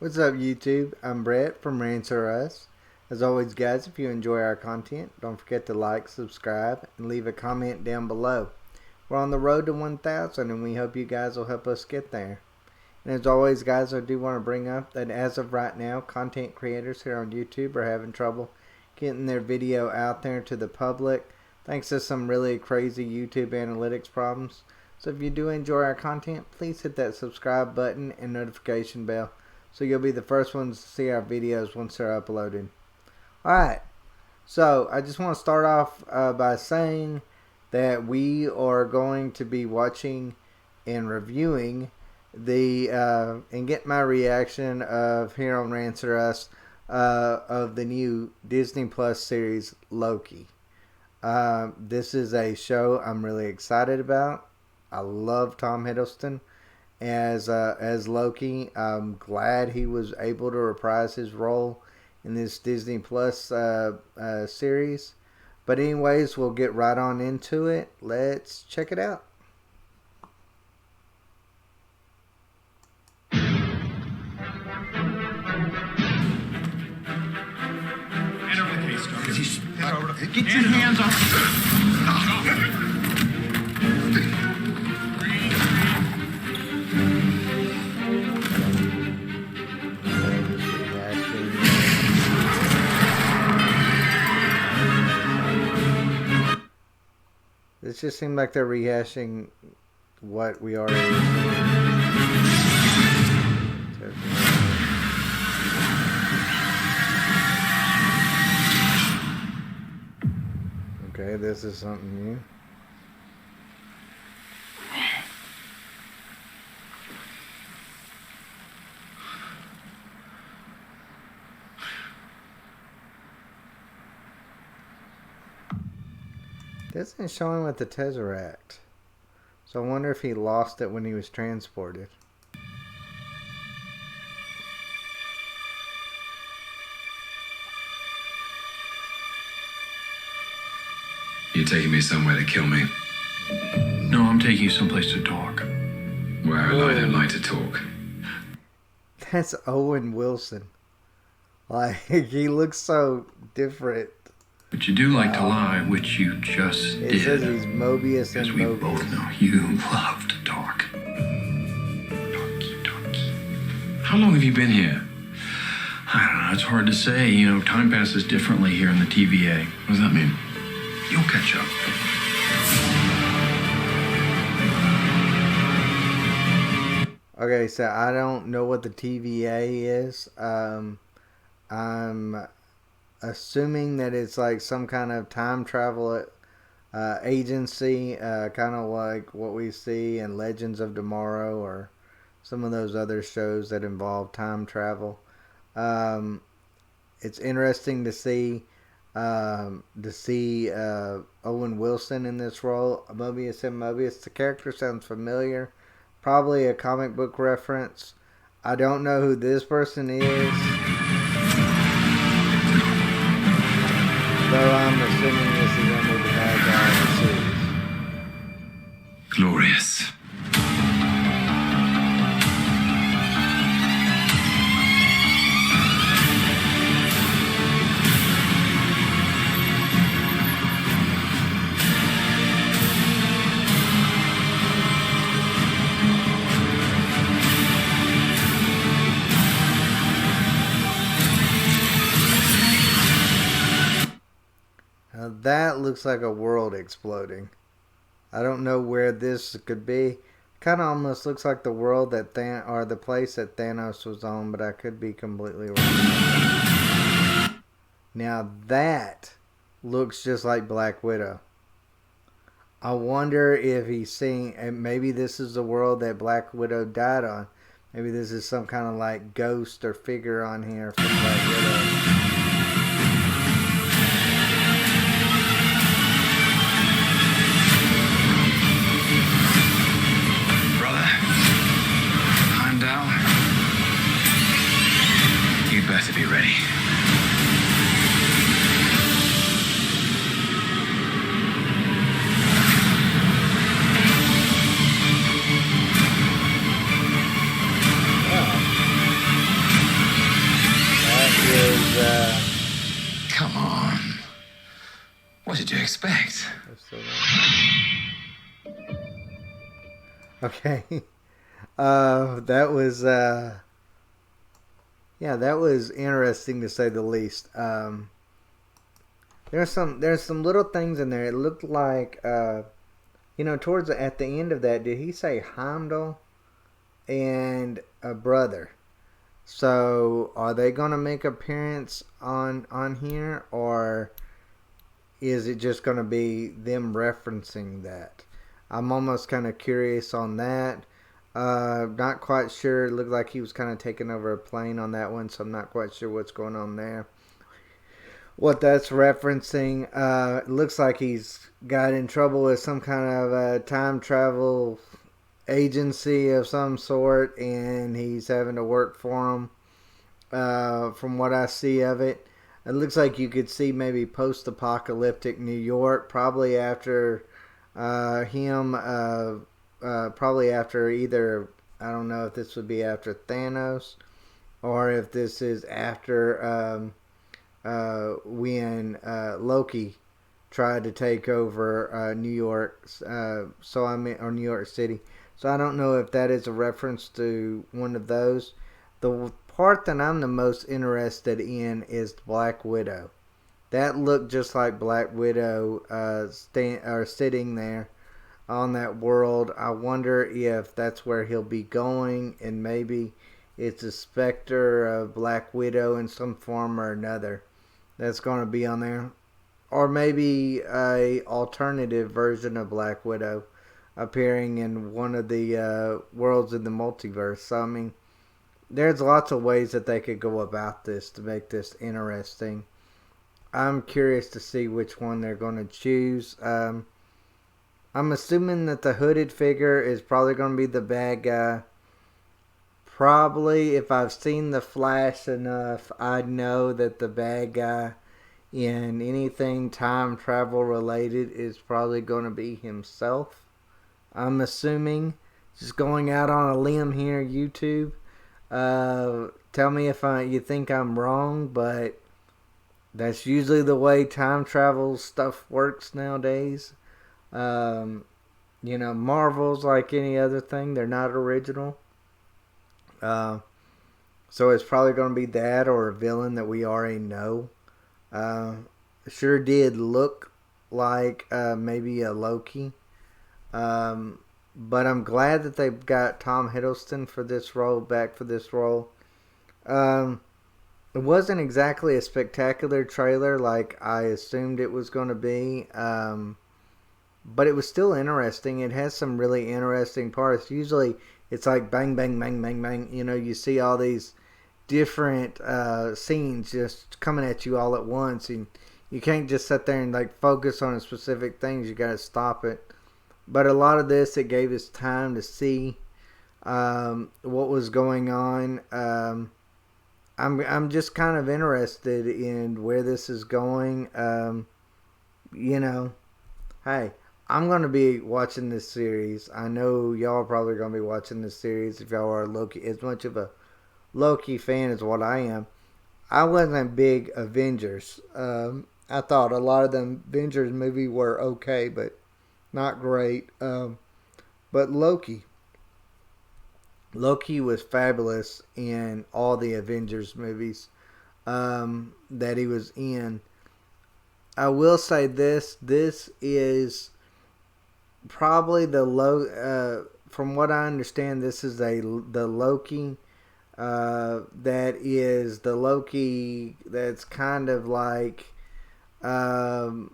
What's up, YouTube? I'm Brett from Rants. As always, guys, if you enjoy our content, don't forget to like, subscribe, and leave a comment down below. We're on the road to 1,000, and we hope you guys will help us get there. And as always, guys, I do want to bring up that as of right now, content creators here on YouTube are having trouble getting their video out there to the public, thanks to some really crazy YouTube analytics problems. So if you do enjoy our content, please hit that subscribe button and notification bell, so you'll be the first ones to see our videos once they're uploaded. Alright, so I just want to start off by saying that we are going to be watching and reviewing and get my reaction of here on Rants of the new Disney Plus series Loki. This is a show I'm really excited about. I love Tom Hiddleston as Loki. I'm glad he was able to reprise his role in this Disney Plus series. But anyways, we'll get right on into it. Let's check it out. Get your hands off. It just seemed like they're rehashing what we already seen. Okay, this is something new. This isn't showing with the Tesseract, so I wonder if he lost it when he was transported. You're taking me somewhere to kill me. No, I'm taking you someplace to talk. Where I don't like to talk. That's Owen Wilson. Like, he looks so different. But you do like to lie, which you just did. It says he's Mobius and As we Mobius. both know, you love to talk. Talky. How long have you been here? I don't know, it's hard to say. You know, time passes differently here in the TVA. What does that mean? You'll catch up. Okay, so I don't know what the TVA is. I'm assuming that it's like some kind of time travel agency, kind of like what we see in Legends of Tomorrow or some of those other shows that involve time travel. It's interesting to see Owen Wilson in this role, Mobius and Mobius. The character sounds familiar, probably a comic book reference. I don't know who this person is, though I'm assuming this is going to be the bad guy in the series. Glorious. Now that looks like a world exploding. I don't know where this could be. Kind of almost looks like the world that the place that Thanos was on, but I could be completely wrong. Now that looks just like Black Widow. I wonder if he's seeing, and maybe this is the world that Black Widow died on. Maybe this is some kind of like ghost or figure on here from Black Widow. Better be ready. What did you expect? Okay. That was that was interesting to say the least. There's some little things in there. It looked like towards at the end of that, did he say Heimdall and a brother? So are they gonna make appearance on here, or is it just gonna be them referencing that? I'm almost kind of curious on that. Not quite sure. It looked like he was kind of taking over a plane on that one, so I'm not quite sure what's going on there. What that's referencing, it looks like he's got in trouble with some kind of time travel agency of some sort, and he's having to work for them. From what I see of it, it looks like you could see maybe post-apocalyptic New York, probably after him. Probably after either, I don't know if this would be after Thanos, or if this is after when Loki tried to take over New York. Or New York City. So I don't know if that is a reference to one of those. The part that I'm the most interested in is Black Widow. That looked just like Black Widow sitting there on that world. I wonder if that's where he'll be going, and maybe it's a specter of Black Widow in some form or another that's going to be on there, or maybe a alternative version of Black Widow appearing in one of the worlds in the multiverse. So I mean, there's lots of ways that they could go about this to make this interesting. I'm curious to see which one they're going to choose. I'm assuming that the hooded figure is probably going to be the bad guy. Probably, if I've seen the Flash enough, I know that the bad guy in anything time travel related is probably going to be himself. I'm assuming. Just going out on a limb here, YouTube. Tell me if you think I'm wrong, but that's usually the way time travel stuff works nowadays. Marvel's like any other thing. They're not original. So it's probably going to be that or a villain that we already know. Sure did look like maybe a Loki. But I'm glad that they've got Tom Hiddleston back for this role. It wasn't exactly a spectacular trailer like I assumed it was going to be. But it was still interesting. It has some really interesting parts. Usually it's like bang, bang, bang, bang, bang. You see all these different scenes just coming at you all at once. And you can't just sit there and like focus on specific things. You got to stop it. But a lot of this, it gave us time to see what was going on. I'm just kind of interested in where this is going. Hey, I'm going to be watching this series. I know y'all are probably going to be watching this series if y'all are Loki, as much of a Loki fan as what I am. I wasn't a big Avengers. I thought a lot of the Avengers movie were okay, but not great. But Loki was fabulous in all the Avengers movies that he was in. I will say this is probably from what I understand, this is the Loki that is the Loki that's kind of like how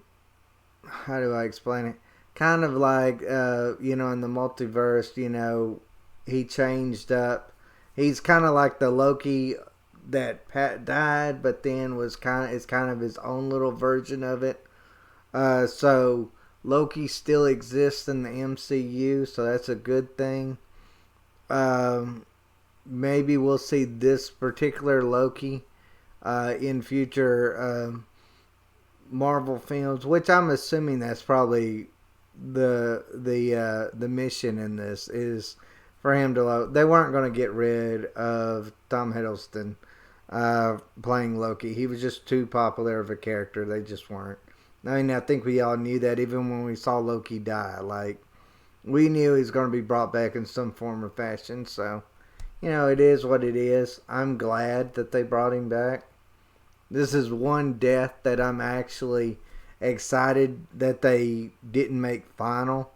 do I explain it? Kind of like in the multiverse, he changed up. He's kind of like the Loki that Pat died, but then it's kind of his own little version of it. So Loki still exists in the MCU, so that's a good thing. Maybe we'll see this particular Loki in future Marvel films, which I'm assuming that's probably the mission in this is for him to. They weren't going to get rid of Tom Hiddleston playing Loki. He was just too popular of a character. They just weren't. I mean, I think we all knew that even when we saw Loki die. Like, we knew he's going to be brought back in some form or fashion. So, it is what it is. I'm glad that they brought him back. This is one death that I'm actually excited that they didn't make final.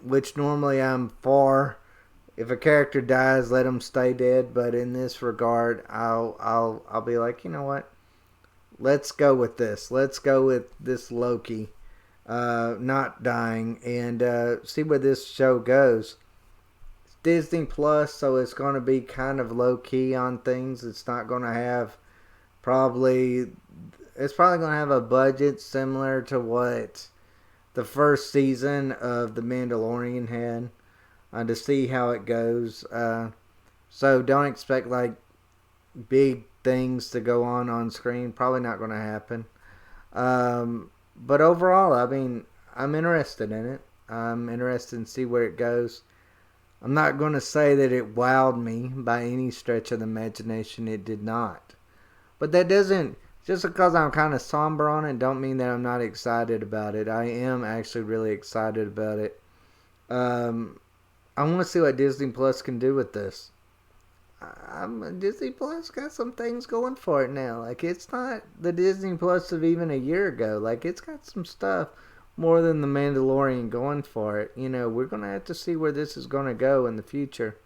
Which normally I'm for. If a character dies, let him stay dead. But in this regard, I'll be like, you know what? Let's go with this. Let's go with this Loki not dying and see where this show goes. It's Disney Plus, so it's going to be kind of low key on things. It's not going to have probably. It's probably going to have a budget similar to what the first season of The Mandalorian had, to see how it goes. So don't expect like big things to go on screen. Probably not going to happen. But overall, I mean, I'm interested in it. I'm interested in see where it goes. I'm not going to say that it wowed me by any stretch of the imagination. It did not. But that doesn't, just because I'm kind of somber on it, don't mean that I'm not excited about it. I am actually really excited about it. I want to see what Disney Plus can do with this. Disney Plus got some things going for it now. Like, it's not the Disney Plus of even a year ago. Like, it's got some stuff more than The Mandalorian going for it. We're going to have to see where this is going to go in the future.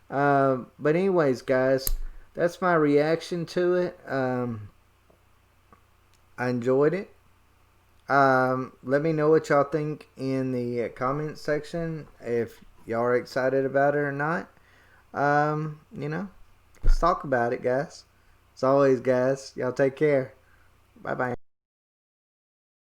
But anyways, guys, that's my reaction to it. I enjoyed it. Let me know what y'all think in the comment section, if y'all are excited about it or not. Let's talk about it, guys. As always, guys, y'all take care. Bye bye.